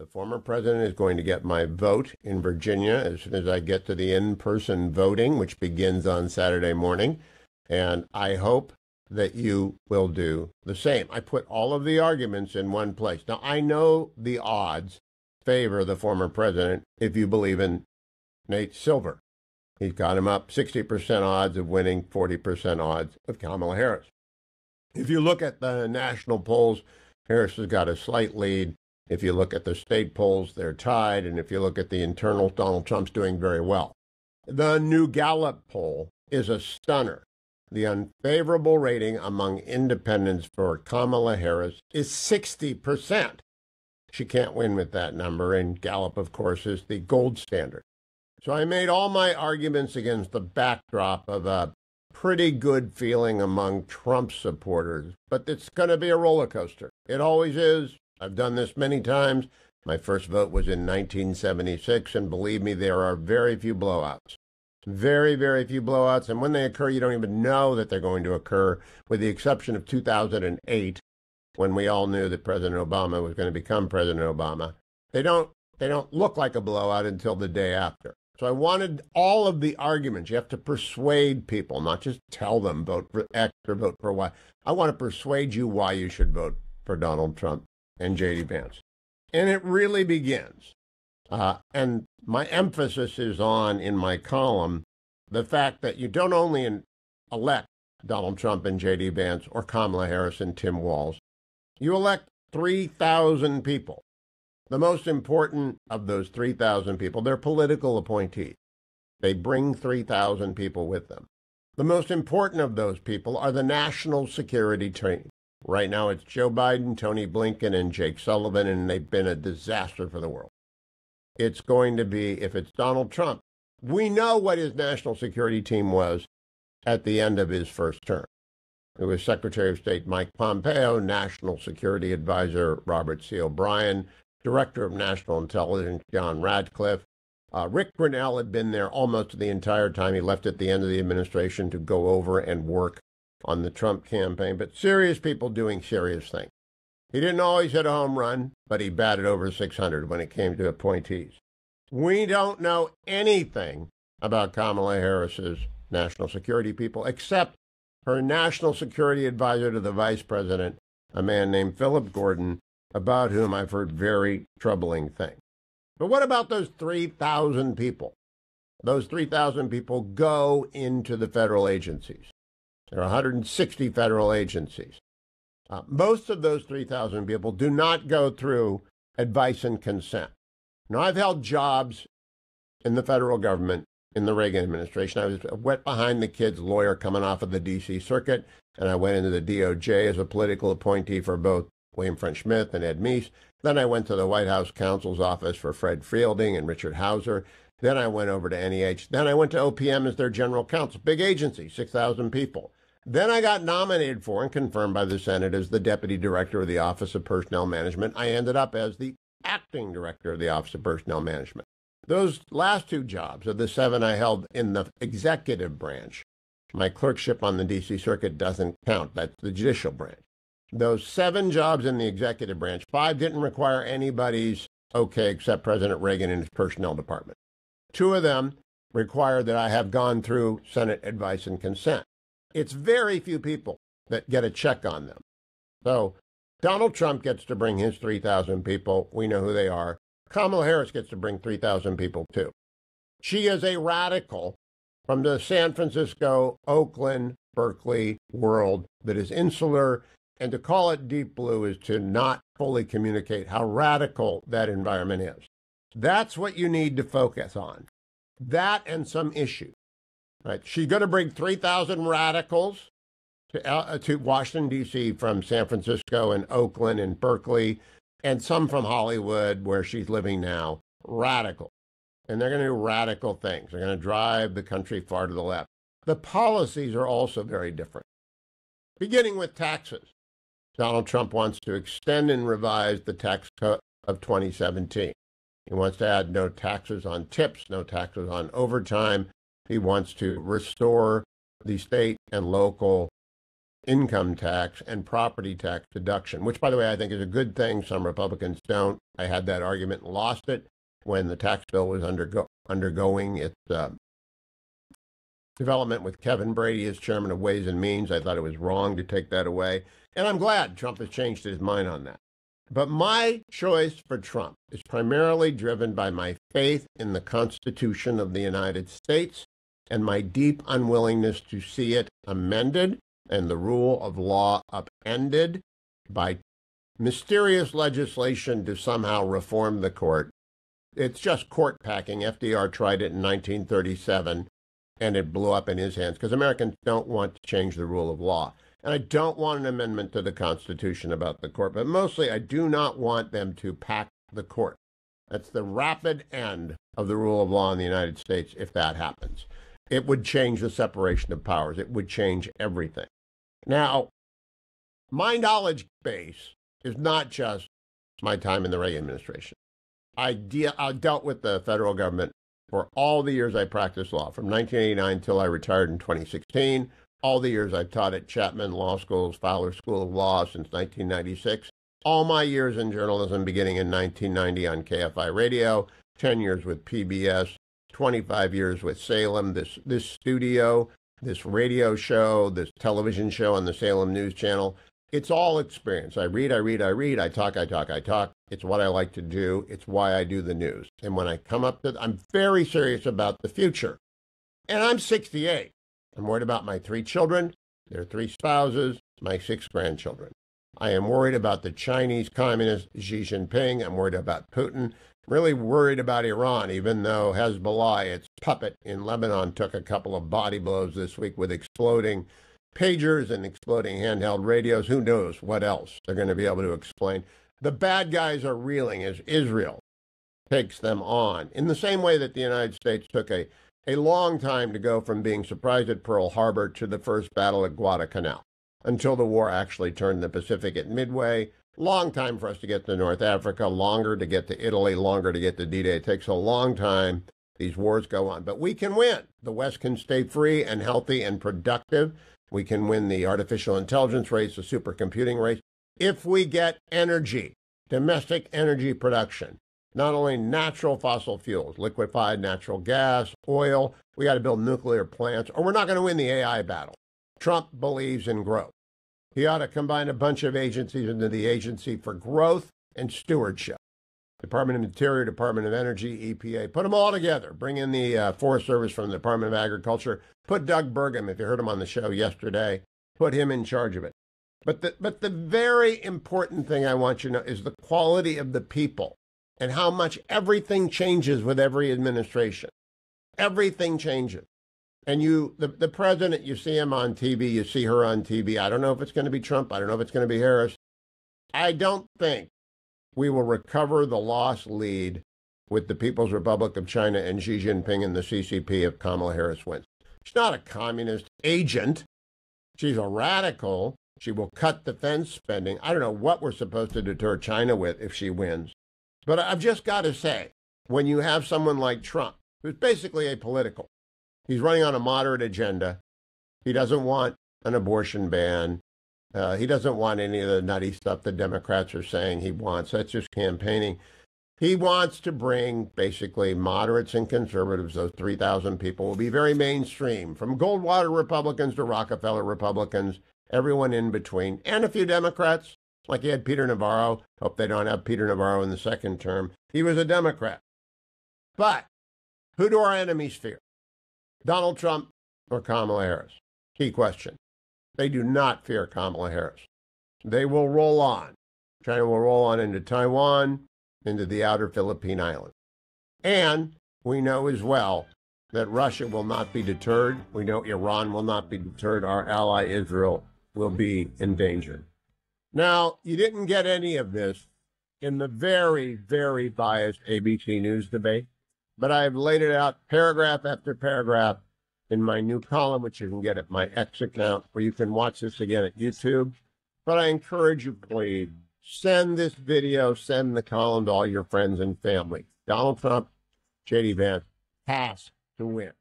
The former president is going to get my vote in Virginia as soon as I get to the in-person voting, which begins on Saturday morning. And I hope that you will do the same. I put all of the arguments in one place. Now, I know the odds favor the former president if you believe in Nate Silver. He's got him up 60% odds of winning, 40% odds of Kamala Harris. If you look at the national polls, Harris has got a slight lead. If you look at the state polls, they're tied. And if you look at the internal, Donald Trump's doing very well. The new Gallup poll is a stunner. The unfavorable rating among independents for Kamala Harris is 60%. She can't win with that number, and Gallup, of course, is the gold standard. So I made all my arguments against the backdrop of a pretty good feeling among Trump supporters, but it's going to be a roller coaster. It always is. I've done this many times. My first vote was in 1976, and believe me, there are very few blowouts. Very, very few blowouts, and when they occur, you don't even know that they're going to occur, with the exception of 2008, when we all knew that President Obama was going to become President Obama. They don't look like a blowout until the day after. So I wanted all of the arguments. You have to persuade people, not just tell them vote for X or vote for Y. I want to persuade you why you should vote for Donald Trump and J.D. Vance. And it really begins. And my emphasis is on, in my column, the fact that you don't only elect Donald Trump and J.D. Vance or Kamala Harris and Tim Walz. You elect 3,000 people. The most important of those 3,000 people, they're political appointees. They bring 3,000 people with them. The most important of those people are the national security team. Right now it's Joe Biden, Tony Blinken, and Jake Sullivan, and they've been a disaster for the world. It's going to be, if it's Donald Trump, we know what his national security team was at the end of his first term. It was Secretary of State Mike Pompeo, National Security Advisor Robert C. O'Brien, Director of National Intelligence John Radcliffe. Rick Grenell had been there almost the entire time. He left at the end of the administration to go over and work on the Trump campaign, but serious people doing serious things. He didn't always hit a home run, but he batted over 600 when it came to appointees. We don't know anything about Kamala Harris's national security people, except her national security advisor to the vice president, a man named Philip Gordon, about whom I've heard very troubling things. But what about those 3,000 people? Those 3,000 people go into the federal agencies. There are 160 federal agencies. Most of those 3,000 people do not go through advice and consent. Now, I've held jobs in the federal government in the Reagan administration. I was a wet-behind-the-kids lawyer coming off of the D.C. Circuit, and I went into the DOJ as a political appointee for both William French Smith and Ed Meese. Then I went to the White House counsel's office for Fred Fielding and Richard Hauser. Then I went over to NEH. Then I went to OPM as their general counsel. Big agency, 6,000 people. Then I got nominated for and confirmed by the Senate as the deputy director of the Office of Personnel Management. I ended up as the acting director of the Office of Personnel Management. Those last two jobs are the 7 I held in the executive branch. My clerkship on the D.C. Circuit doesn't count. That's the judicial branch. Those 7 jobs in the executive branch, 5 didn't require anybody's okay except President Reagan and his personnel department. 2 of them required that I have gone through Senate advice and consent. It's very few people that get a check on them. So Donald Trump gets to bring his 3,000 people. We know who they are. Kamala Harris gets to bring 3,000 people, too. She is a radical from the San Francisco, Oakland, Berkeley world that is insular, and to call it deep blue is to not fully communicate how radical that environment is. That's what you need to focus on. That and some issues. Right? She's going to bring 3,000 radicals to Washington, D.C. from San Francisco and Oakland and Berkeley, and some from Hollywood, where she's living now. Radical. And they're going to do radical things. They're going to drive the country far to the left. The policies are also very different. Beginning with taxes. Donald Trump wants to extend and revise the tax code of 2017. He wants to add no taxes on tips, no taxes on overtime. He wants to restore the state and local income tax and property tax deduction, which, by the way, I think is a good thing. Some Republicans don't. I had that argument and lost it when the tax bill was undergoing its development with Kevin Brady as chairman of Ways and Means. I thought it was wrong to take that away. And I'm glad Trump has changed his mind on that. But my choice for Trump is primarily driven by my faith in the Constitution of the United States and my deep unwillingness to see it amended and the rule of law upended by mysterious legislation to somehow reform the court. It's just court packing. FDR tried it in 1937, and it blew up in his hands because Americans don't want to change the rule of law. And I don't want an amendment to the Constitution about the court, but mostly I do not want them to pack the court. That's the rapid end of the rule of law in the United States if that happens. It would change the separation of powers. It would change everything. Now, my knowledge base is not just my time in the Reagan administration. I dealt with the federal government for all the years I practiced law, from 1989 until I retired in 2016, all the years I've taught at Chapman Law School's Fowler School of Law since 1996, all my years in journalism beginning in 1990 on KFI Radio, 10 years with PBS, 25 years with Salem, this studio, this radio show, this television show on the Salem News Channel. It's all experience. I read, I talk. It's what I like to do. It's why I do the news. And when I come up to, I'm very serious about the future. And I'm 68. I'm worried about my 3 children, their 3 spouses, my 6 grandchildren. I am worried about the Chinese communist Xi Jinping. I'm worried about Putin. I'm really worried about Iran, even though Hezbollah, its puppet in Lebanon, took a couple of body blows this week with exploding pagers and exploding handheld radios. Who knows what else they're going to be able to explain. The bad guys are reeling as Israel takes them on, in the same way that the United States took a long time to go from being surprised at Pearl Harbor to the first battle at Guadalcanal, until the war actually turned the Pacific at Midway. Long time for us to get to North Africa, longer to get to Italy, longer to get to D-Day. It takes a long time. These wars go on. But we can win. The West can stay free and healthy and productive. We can win the artificial intelligence race, the supercomputing race, if we get energy, domestic energy production. Not only natural fossil fuels, liquefied natural gas, oil. We got to build nuclear plants, or we're not going to win the AI battle. Trump believes in growth. He ought to combine a bunch of agencies into the Agency for Growth and Stewardship. Department of Interior, Department of Energy, EPA. Put them all together. Bring in the Forest Service from the Department of Agriculture. Put Doug Burgum, if you heard him on the show yesterday, put him in charge of it. But the very important thing I want you to know is the quality of the people and how much everything changes with every administration. Everything changes. And the president, you see him on TV, you see her on TV. I don't know if it's going to be Trump. I don't know if it's going to be Harris. I don't think we will recover the lost lead with the People's Republic of China and Xi Jinping and the CCP if Kamala Harris wins. She's not a communist agent. She's a radical. She will cut defense spending. I don't know what we're supposed to deter China with if she wins. But I've just got to say, when you have someone like Trump, who's basically apolitical, he's running on a moderate agenda. He doesn't want an abortion ban. He doesn't want any of the nutty stuff the Democrats are saying he wants. That's just campaigning. He wants to bring basically moderates and conservatives, those 3,000 people will be very mainstream, from Goldwater Republicans to Rockefeller Republicans, everyone in between, and a few Democrats. Like he had Peter Navarro. Hope they don't have Peter Navarro in the second term. He was a Democrat. But who do our enemies fear? Donald Trump or Kamala Harris? Key question. They do not fear Kamala Harris. They will roll on. China will roll on into Taiwan, into the outer Philippine Islands. And we know as well that Russia will not be deterred. We know Iran will not be deterred. Our ally Israel will be endangered. Now, you didn't get any of this in the very, very biased ABC News debate, but I've laid it out paragraph after paragraph in my new column, which you can get at my X account, or you can watch this again at YouTube. But I encourage you, please, send this video, send the column to all your friends and family. Donald Trump, J.D. Vance has to win.